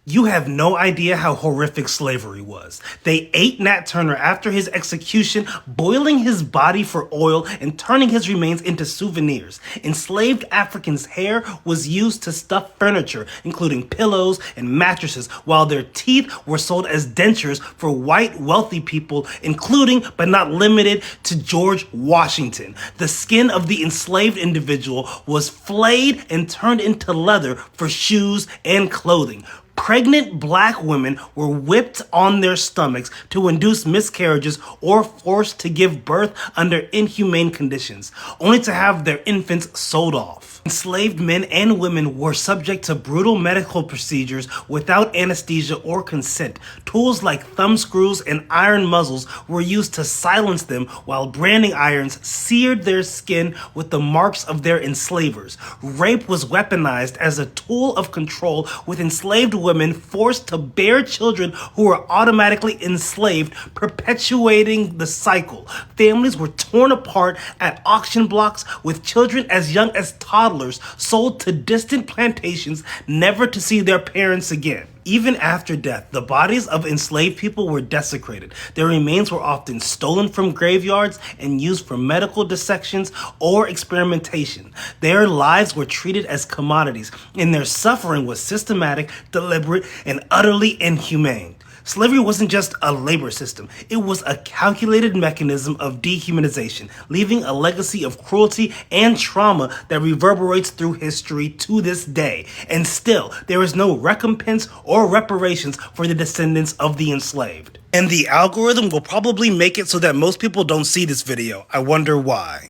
You have no idea how horrific slavery was. They ate Nat Turner after his execution, boiling his body for oil and turning his remains into souvenirs. Enslaved Africans' hair was used to stuff furniture, including pillows and mattresses, while their teeth were sold as dentures for white wealthy people, including but not limited to George Washington. The skin of the enslaved individual was flayed and turned into leather for shoes and clothing. Pregnant black women were whipped on their stomachs to induce miscarriages or forced to give birth under inhumane conditions, only to have their infants sold off. Enslaved men and women were subject to brutal medical procedures without anesthesia or consent. Tools like thumb screws and iron muzzles were used to silence them, while branding irons seared their skin with the marks of their enslavers. Rape was weaponized as a tool of control, with enslaved women forced to bear children who were automatically enslaved, perpetuating the cycle. Families were torn apart at auction blocks, with children as young as toddlers sold to distant plantations, never to see their parents again. Even after death, the bodies of enslaved people were desecrated. Their remains were often stolen from graveyards and used for medical dissections or experimentation. Their lives were treated as commodities, and their suffering was systematic, deliberate, and utterly inhumane. Slavery wasn't just a labor system, it was a calculated mechanism of dehumanization, leaving a legacy of cruelty and trauma that reverberates through history to this day. And still, there is no recompense or reparations for the descendants of the enslaved. And the algorithm will probably make it so that most people don't see this video. I wonder why.